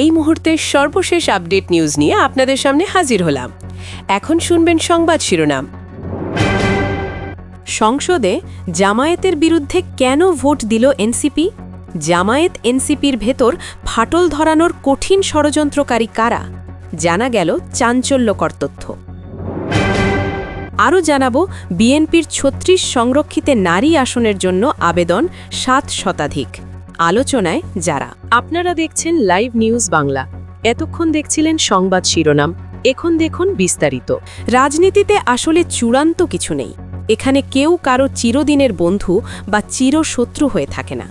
এই মুহূর্তের সর্বশেষ আপডেট নিউজ নিয়ে আপনাদের সামনে হাজির হলাম। এখন শুনবেন সংবাদ শিরোনাম। সংসদে জামায়াতের বিরুদ্ধে কেন ভোট দিল এনসিপি? জামায়াত এনসিপির ভেতর ফাটল ধরানোর কঠিন ষড়যন্ত্রকারী কারা? জানা গেল চাঞ্চল্যকর তথ্য। আরও জানাবো বিএনপির ৩৬ সংরক্ষিত নারী আসনের জন্য আবেদন ৭ আলোচনায় যারা। আপনারা দেখছেন লাইভ নিউজ বাংলা। এতক্ষণ দেখছিলেন সংবাদ শিরোনাম, এখন দেখুন বিস্তারিত। রাজনীতিতে আসলে চূড়ান্ত কিছু নেই। এখানে কেউ কারো চিরদিনের বন্ধু বা চিরশত্রু হয়ে থাকে না।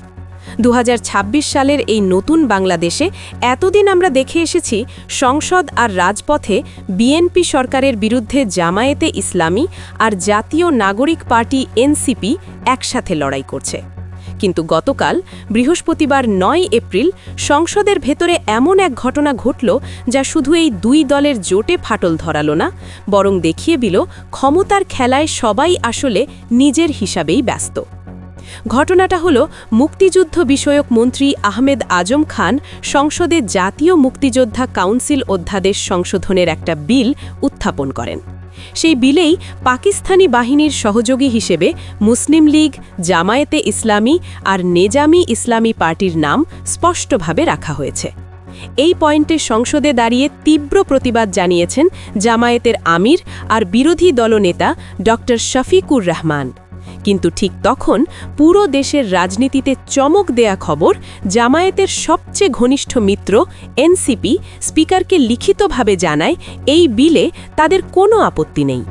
২০২৬ সালের এই নতুন বাংলাদেশে এতদিন আমরা দেখে এসেছি সংসদ আর রাজপথে বিএনপি সরকারের বিরুদ্ধে জামায়াতে ইসলামী আর জাতীয় নাগরিক পার্টি এনসিপি একসাথে লড়াই করছে। কিন্তু গতকাল বৃহস্পতিবার ৯ এপ্রিল সংসদের ভেতরে এমন এক ঘটনা ঘটল যা শুধু এই দুই দলের জোটে ফাটল ধরালো না, বরং দেখিয়ে দিল ক্ষমতার খেলায় সবাই আসলে নিজের হিসাবেই ব্যস্ত। ঘটনাটা হল মুক্তিযুদ্ধ বিষয়ক মন্ত্রী আহমেদ আজম খান সংসদে জাতীয় মুক্তিযোদ্ধা কাউন্সিল অধ্যাদেশ সংশোধনের একটা বিল উত্থাপন করেন। সেই বিলেই পাকিস্তানি বাহিনীর সহযোগী হিসেবে মুসলিম লীগ, জামায়াতে ইসলামী আর নেজামি ইসলামী পার্টির নাম স্পষ্টভাবে রাখা হয়েছে। এই পয়েন্টে সংসদে দাঁড়িয়ে তীব্র প্রতিবাদ জানিয়েছেন জামায়াতের আমির আর বিরোধী দলনেতা ড শফিকুর রহমান। কিন্তু ঠিক তখন পুরো দেশের রাজনীতিতে চমক দেয়া খবর, জামায়াতের সবচেয়ে ঘনিষ্ঠ মিত্র এনসিপি স্পিকারকে লিখিতভাবে জানায় এই বিলে তাদের কোনো আপত্তি নেই।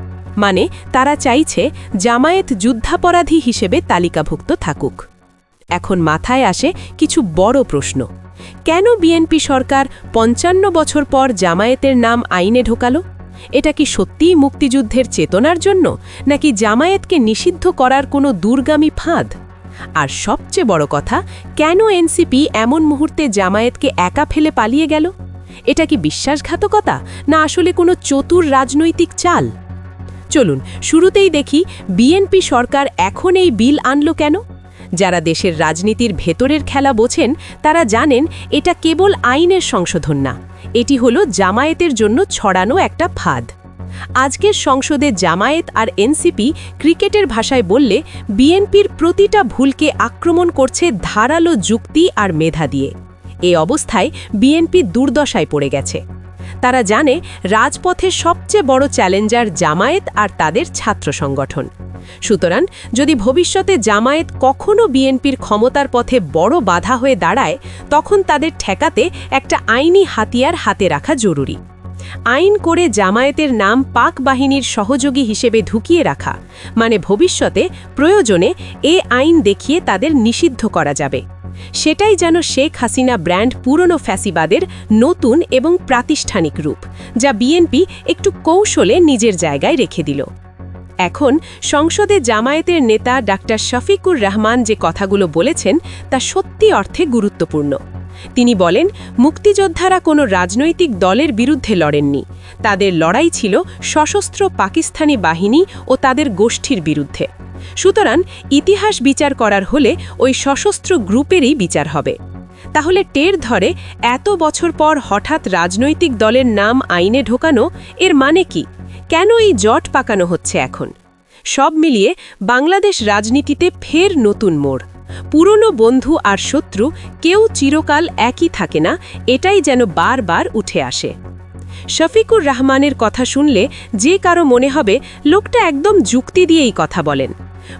মানে তারা চাইছে জামায়াত যুদ্ধাপরাধী হিসেবে তালিকাভুক্ত থাকুক। এখন মাথায় আসে কিছু বড় প্রশ্ন। কেন বিএনপি সরকার ৫৫ বছর পর জামায়াতের নাম আইনে ঢোকালো? এটা কি সত্যিই মুক্তিযুদ্ধের চেতনার জন্য, নাকি জামায়াতকে নিষিদ্ধ করার কোনো দূরগামী ফাঁদ? আর সবচেয়ে বড় কথা, কেন এনসিপি এমন মুহূর্তে জামায়াতকে একা ফেলে পালিয়ে গেল? এটা কি বিশ্বাসঘাতকতা, না আসলে কোনো চতুর রাজনৈতিক চাল? চলুন শুরুতেই দেখি বিএনপি সরকার এখন এই বিল আনল কেন। যারা দেশের রাজনীতির ভেতরের খেলা বোঝেন তারা জানেন এটা কেবল আইনের সংশোধন না, এটি হলো জামায়াতের জন্য ছড়ানো একটা ফাঁদ। আজকের সংসদে জামায়াত আর এনসিপি ক্রিকেটের ভাষায় বললে বিএনপির প্রতিটা ভুলকে আক্রমণ করছে ধারালো যুক্তি আর মেধা দিয়ে। এই অবস্থায় বিএনপি দুর্দশায় পড়ে গেছে। তারা জানে রাজপথে সবচেয়ে বড় চ্যালেঞ্জার জামায়াত আর তাদের ছাত্র সংগঠন। সুতরাং যদি ভবিষ্যতে জামায়াত কখনো বিএনপির ক্ষমতার পথে বড় বাধা হয়ে দাঁড়ায়, তখন তাদের ঠেকাতে একটা আইনি হাতিয়ার হাতে রাখা জরুরি। আইন করে জামায়াতের নাম পাক বাহিনীর সহযোগী হিসেবে ঢুকিয়ে রাখা, মানে ভবিষ্যতে প্রয়োজনে এ আইন দেখিয়ে তাদের নিষিদ্ধ করা যাবে। সেটাই যেন শেখ হাসিনা ব্র্যান্ড পুরনো ফ্যাসিবাদের নতুন এবং প্রাতিষ্ঠানিক রূপ, যা বিএনপি একটু কৌশলে নিজের জায়গায় রেখে দিল। এখন সংসদে জামায়াতের নেতা ডাক্তার শফিকুর রহমান যে কথাগুলো বলেছেন তা সত্যি অর্থে গুরুত্বপূর্ণ। তিনি বলেন, মুক্তিযোদ্ধারা কোনো রাজনৈতিক দলের বিরুদ্ধে লড়েননি, তাদের লড়াই ছিল সশস্ত্র পাকিস্তানি বাহিনী ও তাদের গোষ্ঠীর বিরুদ্ধে। সুতরাং ইতিহাস বিচার করার হলে ওই সশস্ত্র গ্রুপেরই বিচার হবে। তাহলে টের ধরে এত বছর পর হঠাৎ রাজনৈতিক দলের নাম আইনে ঢোকানো, এর মানে কি? কেন এই জট পাকানো হচ্ছে এখন? সব মিলিয়ে বাংলাদেশ রাজনীতিতে ফের নতুন মোড়। পুরনো বন্ধু আর শত্রু কেউ চিরকাল একই থাকে না, এটাই যেন বারবার উঠে আসে। শফিকুর রহমানের কথা শুনলে যে কারো মনে হবে লোকটা একদম যুক্তি দিয়েই কথা বলেন।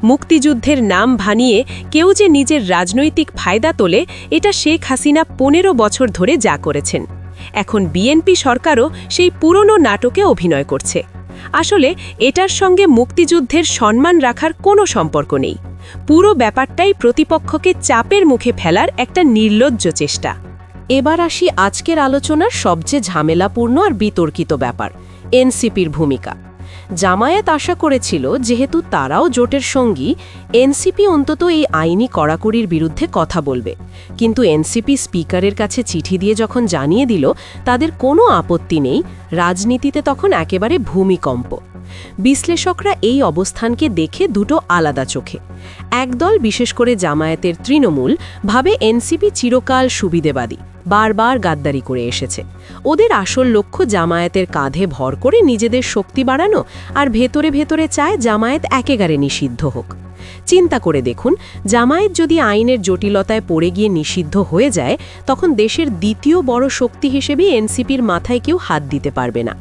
মুক্তিযুদ্ধের নাম ভানিয়ে কেউ যে নিজের রাজনৈতিক ফায়দা তোলে, এটা শেখ হাসিনা ১৫ বছর ধরে যা করেছেন। এখন বিএনপি সরকারও সেই পুরনো নাটকে অভিনয় করছে। আসলে এটার সঙ্গে মুক্তিযুদ্ধের সম্মান রাখার কোনো সম্পর্ক নেই। পুরো ব্যাপারটাই প্রতিপক্ষকে চাপের মুখে ফেলার একটা নির্লজ্জ চেষ্টা। এবার আসি আজকের আলোচনার সবচেয়ে ঝামেলাপূর্ণ আর বিতর্কিত ব্যাপার, এনসিপির ভূমিকা। জামায়াত আশা করেছিল যেহেতু তারাও জোটের সঙ্গী, এনসিপি অন্তত এই আইনি কড়াকড়ির বিরুদ্ধে কথা বলবে। কিন্তু এনসিপি স্পিকারের কাছে চিঠি দিয়ে যখন জানিয়ে দিল তাদের কোনো আপত্তি নেই, রাজনীতিতে তখন একেবারে ভূমিকম্প। বিশ্লেষকরা এই অবস্থানকে দেখে দুটো আলাদা চোখে। একদল, বিশেষ করে জামায়াতের তৃণমূল, ভাবে এনসিপি চিরকাল সুবিধেবাদী, বারবার গাদ্দারি করে এসেছে। ওদের আসল লক্ষ্য জামায়াতের কাঁধে ভর করে নিজেদের শক্তি বাড়ানো, আর ভেতরে ভেতরে চায় জামায়াত একেবারে নিষিদ্ধ হোক। চিন্তা করে দেখুন, জামায়াত যদি আইনের জটিলতায় পড়ে গিয়ে নিষিদ্ধ হয়ে যায়, তখন দেশের দ্বিতীয় বড় শক্তি হিসেবে এনসিপির মাথায় কেউ হাত দিতে পারবে না।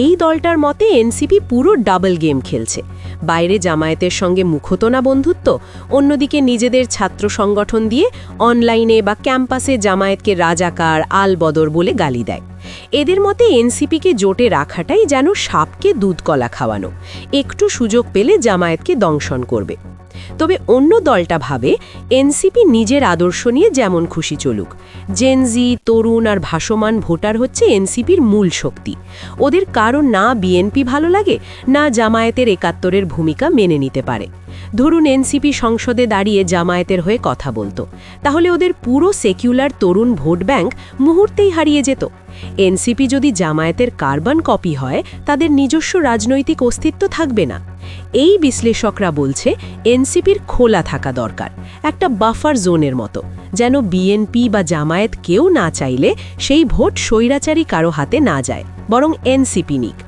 এই দলটার মতে এনসিপি পুরো ডাবল গেম খেলছে। বাইরে জামায়াতের সঙ্গে মুখতোনা বন্ধুত্ব, অন্যদিকে নিজেদের ছাত্র সংগঠন দিয়ে অনলাইনে বা ক্যাম্পাসে জামায়াতকে রাজাকার, আলবদর বলে গালি দেয়। এদের মতে এনসিপিকে জোটে রাখাটাই যেন সাপকে দুধকলা খাওয়ানো, একটু সুযোগ পেলে জামায়াতকে দংশন করবে। তবে অন্য দলটা ভাবে এনসিপি নিজের আদর্শ নিয়ে যেমন খুশি চলুক। জেনজি, তরুণ আর ভাসমান ভোটার হচ্ছে এনসিপির মূল শক্তি। ওদের কারো না বিএনপি ভালো লাগে, না জামায়াতের ৭১-এর ভূমিকা মেনে নিতে পারে। ধরুন এনসিপি সংসদে দাঁড়িয়ে জামায়াতের হয়ে কথা বলতো, তাহলে ওদের পুরো সেকুলার তরুণ ভোট ব্যাংক মুহূর্তেই হারিয়ে যেত। এনসিপি যদি জামায়াতের কার্বন কপি হয়, তাদের নিজস্ব রাজনৈতিক অস্তিত্ব থাকবে না। এই বিশ্লেষকরা বলছে এনসিপির খোলা থাকা দরকার, একটা বাফার জোনের মতো, যেন বিএনপি বা জামায়াত কেউ না চাইলে সেই ভোট স্বৈরাচারী কারো হাতে না যায়, বরং এনসিপি নিক।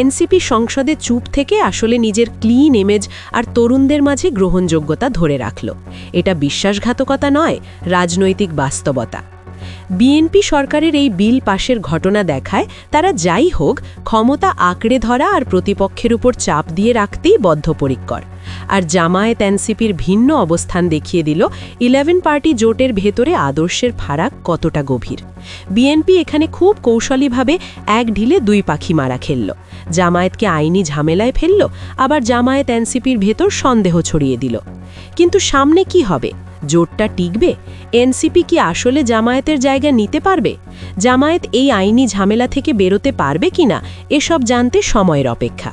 এনসিপি সংসদে চুপ থেকে আসলে নিজের ক্লিন ইমেজ আর তরুণদের মাঝে গ্রহণযোগ্যতা ধরে রাখল। এটা বিশ্বাসঘাতকতা নয়, রাজনৈতিক বাস্তবতা। বিএনপি সরকারের এই বিল পাশের ঘটনা দেখায় তারা যাই হোক ক্ষমতা আঁকড়ে ধরা আর প্রতিপক্ষের উপর চাপ দিয়ে রাখতেই বদ্ধপরিকর। আর জামায়াত এনসিপির ভিন্ন অবস্থান দেখিয়ে দিল 11 পার্টি জোটের ভেতরে আদর্শের ফারাক কতটা গভীর। বিএনপি এখানে খুব কৌশলীভাবে এক ঢিলে দুই পাখি মারা খেলল। জামায়াতকে আইনি ঝামেলায় ফেলল, আবার জামায়াত এনসিপির ভেতর সন্দেহ ছড়িয়ে দিল। কিন্তু সামনে কি হবে? জোটটা টিকবে? এনসিপি কি আসলে জামায়াতের জায়গা নিতে পারবে? জামায়াত এই আইনি ঝামেলা থেকে বেরোতে পারবে কিনা, এসব জানতে সময়ের অপেক্ষা।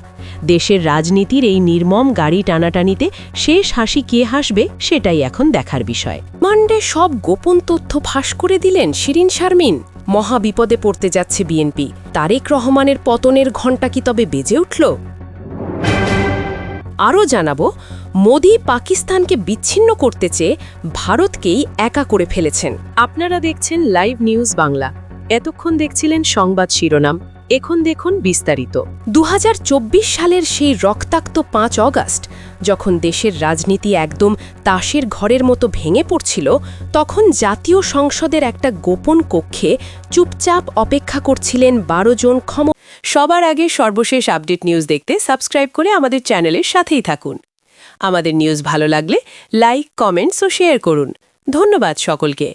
দেশের রাজনীতির এই নির্মম গাড়ি টানাটানিতে শেষ হাসি কে হাসবে, সেটাই এখন দেখার বিষয়। মান্ডে সব গোপন তথ্য ফাঁস করে দিলেন শিরিন শারমিন। মহা বিপদে পড়তে যাচ্ছে বিএনপি। তারেক রহমানের পতনের ঘণ্টা কি তবে বেজে উঠল? আরও জানাবো, মোদি পাকিস্তানকে বিচ্ছিন্ন করতে চেয়ে ভারতকেই একা করে ফেলেছেন। আপনারা দেখছেন লাইভ নিউজ বাংলা। এতক্ষণ দেখছিলেন সংবাদ শিরোনাম, এখন দেখুন বিস্তারিত। ২০২৪ সালের সেই রক্তাক্ত ৫ অগাস্ট, যখন দেশের রাজনীতি একদম তাসের ঘরের মতো ভেঙে পড়ছিল, তখন জাতীয় সংসদের একটা গোপন কক্ষে চুপচাপ অপেক্ষা করছিলেন ১২ জন সবার আগে সর্বশেষ আপডেট নিউজ দেখতে সাবস্ক্রাইব করে আমাদের চ্যানেলের সাথেই থাকুন। আমাদের নিউজ ভালো লাগলে লাইক, কমেন্টস ও শেয়ার করুন। ধন্যবাদ সকলকে।